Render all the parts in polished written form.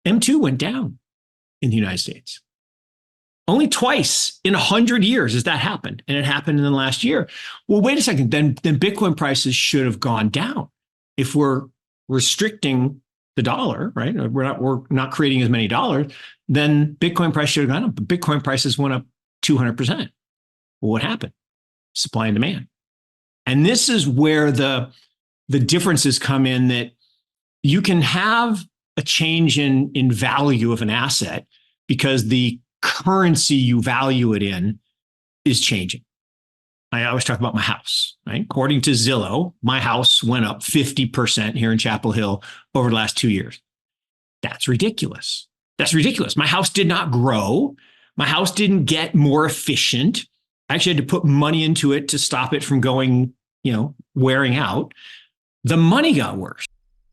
M2 went down in the United States. Only twice in 100 years has that happened. And it happened in the last year. Well, wait a second. Then Bitcoin prices should have gone down. If we're restricting the dollar, right? We're not creating as many dollars, then Bitcoin price should have gone up. But Bitcoin prices went up 200%. Well, what happened? Supply and demand. And this is where the differences come in, that you can have a change in value of an asset because the currency you value it in is changing. I always talk about my house, right? According to Zillow, my house went up 50% here in Chapel Hill over the last 2 years. That's ridiculous. That's ridiculous. My house did not grow. My house didn't get more efficient. I actually had to put money into it to stop it from going, wearing out. The money got worse.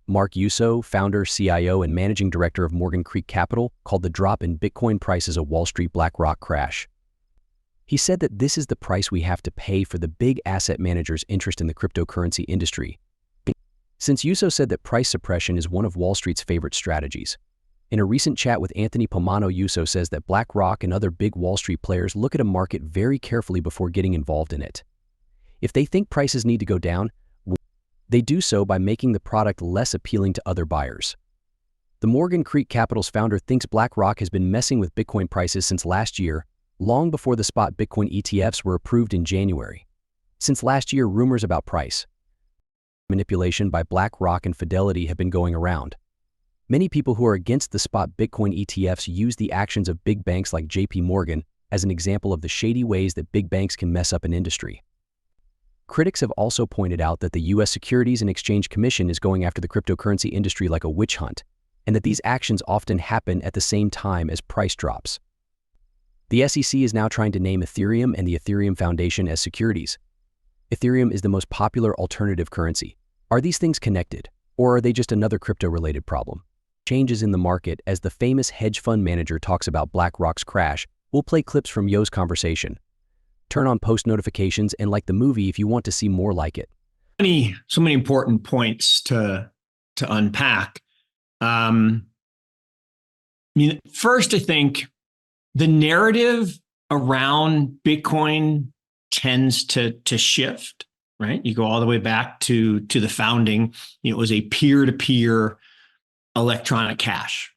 Mark Yusko, founder, CIO, and managing director of Morgan Creek Capital, called the drop in Bitcoin prices a Wall Street BlackRock crash. He said that this is the price we have to pay for the big asset managers' interest in the cryptocurrency industry. Since Yusko said that price suppression is one of Wall Street's favorite strategies. In a recent chat with Anthony Pompliano, Yusko says that BlackRock and other big Wall Street players look at a market very carefully before getting involved in it. If they think prices need to go down, they do so by making the product less appealing to other buyers. The Morgan Creek Capital's founder thinks BlackRock has been messing with Bitcoin prices since last year, long before the spot Bitcoin ETFs were approved in January. Since last year, rumors about price manipulation by BlackRock and Fidelity have been going around. Many people who are against the spot Bitcoin ETFs use the actions of big banks like JP Morgan as an example of the shady ways that big banks can mess up an industry. Critics have also pointed out that the U.S. Securities and Exchange Commission is going after the cryptocurrency industry like a witch hunt, and that these actions often happen at the same time as price drops. The SEC is now trying to name Ethereum and the Ethereum Foundation as securities. Ethereum is the most popular alternative currency. Are these things connected, or are they just another crypto-related problem? Changes in the market as the famous hedge fund manager talks about BlackRock's crash. We'll play clips from Yo's conversation. Turn on post notifications and like the movie if you want to see more like it. So many important points to unpack. First, I think the narrative around Bitcoin tends to shift, right? You go all the way back to the founding. It was a peer-to-peer electronic cash.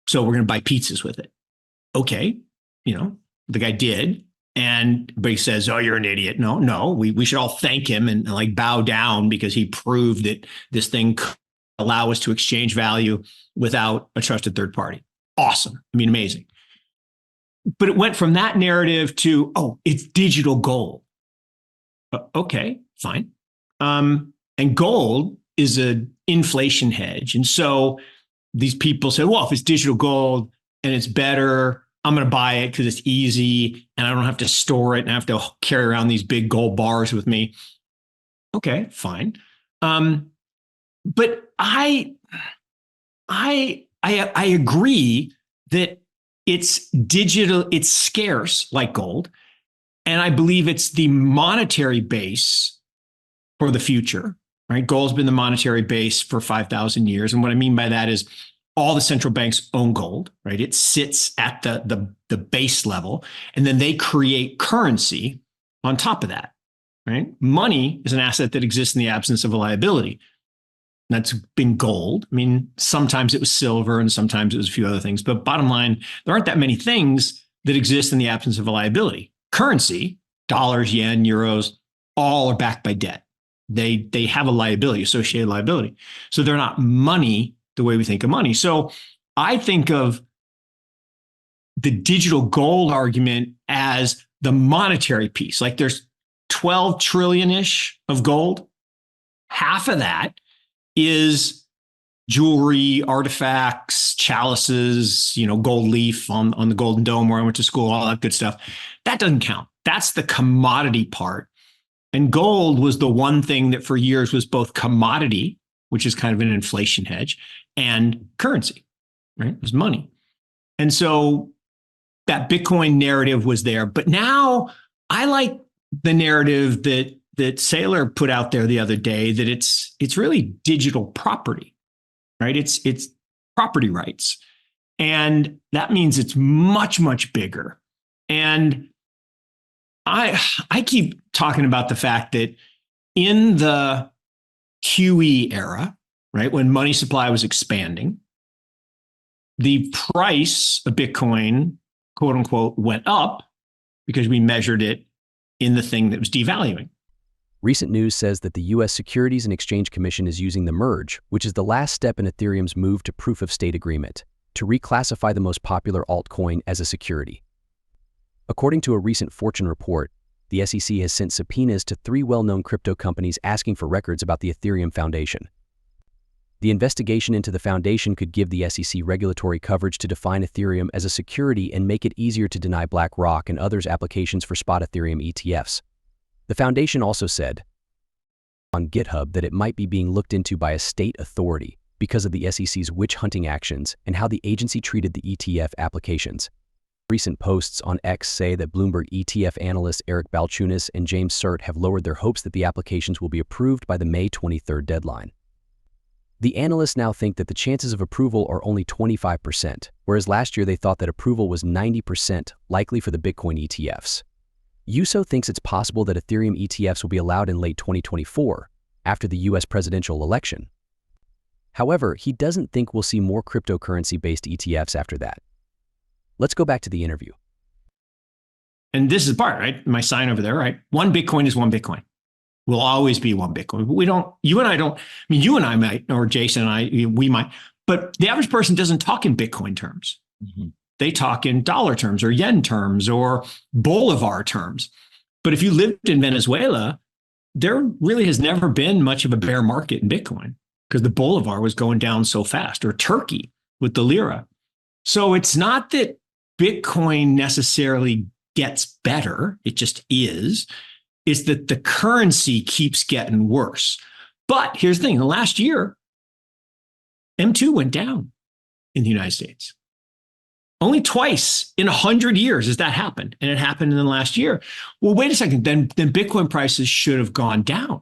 So we're going to buy pizzas with it. Okay, the guy did. And everybody says, oh, you're an idiot. No, we should all thank him and like bow down because he proved that this thing could allow us to exchange value without a trusted third party. Awesome. Amazing. But it went from that narrative to, oh, it's digital gold. Okay, fine. And gold is an inflation hedge. And so these people say, well, if it's digital gold and it's better, I'm going to buy it because it's easy and I don't have to store it and I have to carry around these big gold bars with me. Okay, fine. But I agree that it's digital, it's scarce like gold. And I believe it's the monetary base for the future, right? Gold's been the monetary base for 5,000 years. And what I mean by that is all the central banks own gold, right? It sits at the base level, and then they create currency on top of that, right? Money is an asset that exists in the absence of a liability. That's been gold. Sometimes it was silver and sometimes it was a few other things. But bottom line, there aren't that many things that exist in the absence of a liability. Currency, dollars, yen, euros, all are backed by debt. They have a liability, associated liability. So they're not money the way we think of money. So I think of the digital gold argument as the monetary piece. Like there's 12 trillion-ish of gold. Half of that is jewelry, artifacts, chalices, gold leaf on the Golden Dome where I went to school, all that good stuff. That doesn't count. That's the commodity part. And gold was the one thing that for years was both commodity, which is kind of an inflation hedge, and currency, right? It was money. And so that Bitcoin narrative was there. But now I like the narrative that Saylor put out there the other day, that it's really digital property, right? It's property rights. And that means it's much, much bigger. And I keep talking about the fact that in the QE era, right, when money supply was expanding, the price of Bitcoin, quote unquote, went up because we measured it in the thing that was devaluing. Recent news says that the U.S. Securities and Exchange Commission is using the merge, which is the last step in Ethereum's move to proof-of-stake agreement, to reclassify the most popular altcoin as a security. According to a recent Fortune report, the SEC has sent subpoenas to 3 well-known crypto companies asking for records about the Ethereum Foundation. The investigation into the foundation could give the SEC regulatory coverage to define Ethereum as a security and make it easier to deny BlackRock and others applications for spot Ethereum ETFs. The foundation also said on GitHub that it might be being looked into by a state authority because of the SEC's witch hunting actions and how the agency treated the ETF applications. Recent posts on X say that Bloomberg ETF analysts Eric Balchunas and James Surt have lowered their hopes that the applications will be approved by the May 23rd deadline. The analysts now think that the chances of approval are only 25%, whereas last year they thought that approval was 90% likely for the Bitcoin ETFs. Yusko thinks it's possible that Ethereum ETFs will be allowed in late 2024, after the US presidential election. However, he doesn't think we'll see more cryptocurrency-based ETFs after that. Let's go back to the interview. And this is the part, right? My sign over there, right? One Bitcoin is one Bitcoin. Will always be one Bitcoin. But we don't, you and I don't, I mean, you and I might, or Jason and I, we might, but the average person doesn't talk in Bitcoin terms. Mm-hmm. They talk in dollar terms or yen terms or Bolivar terms. But if you lived in Venezuela, there really has never been much of a bear market in Bitcoin because the Bolivar was going down so fast, or Turkey with the lira. So it's not that Bitcoin necessarily gets better. It just is. It's that the currency keeps getting worse. But here's the thing. The last year, M2 went down in the United States. Only twice in 100 years has that happened. And it happened in the last year. Well, wait a second. Then Bitcoin prices should have gone down.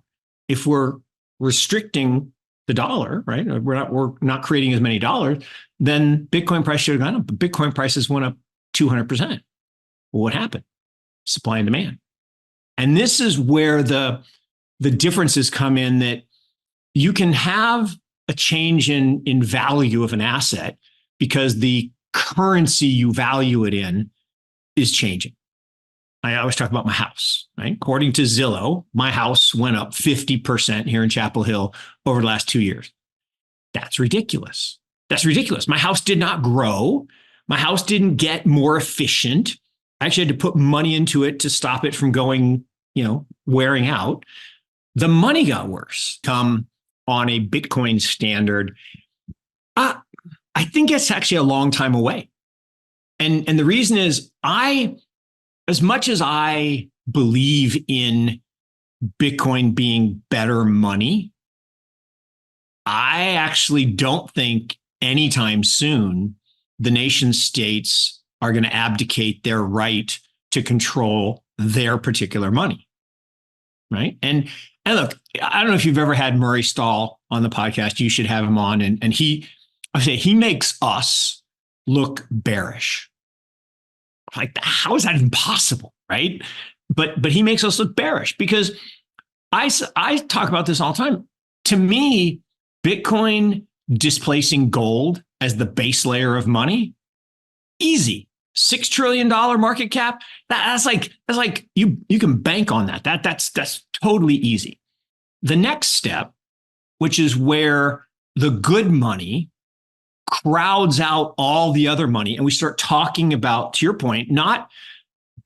If we're restricting the dollar, right? We're not creating as many dollars, then Bitcoin price should have gone up. But Bitcoin prices went up 200%. Well, what happened? Supply and demand. And this is where the differences come in, that you can have a change in value of an asset because the currency you value it in is changing. I always talk about my house, right? According to Zillow, my house went up 50% here in Chapel Hill over the last 2 years. That's ridiculous. That's ridiculous. My house did not grow. My house didn't get more efficient. I actually had to put money into it to stop it from going, wearing out. The money got worse. Come on a Bitcoin standard, I think it's actually a long time away. And the reason is as much as I believe in Bitcoin being better money, I actually don't think anytime soon the nation states are going to abdicate their right to control their particular money. Right. And look, I don't know if you've ever had Murray Stahl on the podcast. You should have him on. And he makes us look bearish. Like, how is that even possible? Right. But he makes us look bearish because I talk about this all the time. To me, Bitcoin displacing gold as the base layer of money, easy. $6 trillion market cap. That's like you can bank on that. That's totally easy. The next step, which is where the good money crowds out all the other money, and we start talking about, to your point, not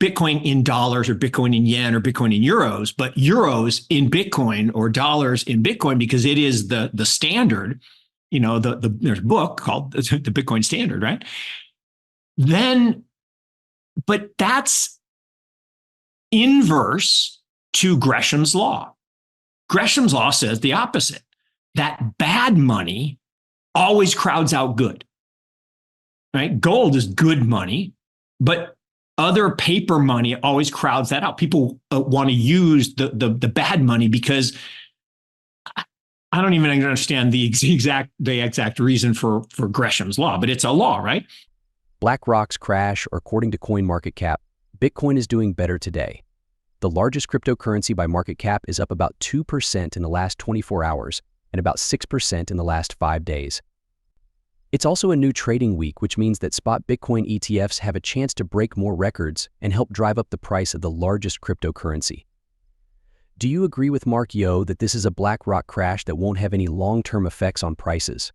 Bitcoin in dollars or Bitcoin in yen or Bitcoin in euros, but euros in Bitcoin or dollars in Bitcoin, because it is the standard. There's a book called the Bitcoin Standard, right? But that's inverse to Gresham's law. Gresham's law says the opposite, that bad money always crowds out good, right? Gold is good money, but other paper money always crowds that out. People want to use the bad money because I don't even understand the exact reason for Gresham's law, but it's a law, right? BlackRock's crash, or according to CoinMarketCap, Bitcoin is doing better today. The largest cryptocurrency by market cap is up about 2% in the last 24 hours and about 6% in the last 5 days. It's also a new trading week, which means that spot Bitcoin ETFs have a chance to break more records and help drive up the price of the largest cryptocurrency. Do you agree with Mark Yo that this is a BlackRock crash that won't have any long-term effects on prices?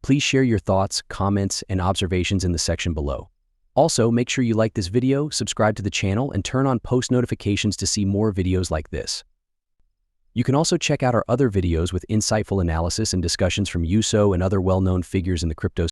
Please share your thoughts, comments, and observations in the section below. Also, make sure you like this video, subscribe to the channel, and turn on post notifications to see more videos like this. You can also check out our other videos with insightful analysis and discussions from Yusko and other well-known figures in the crypto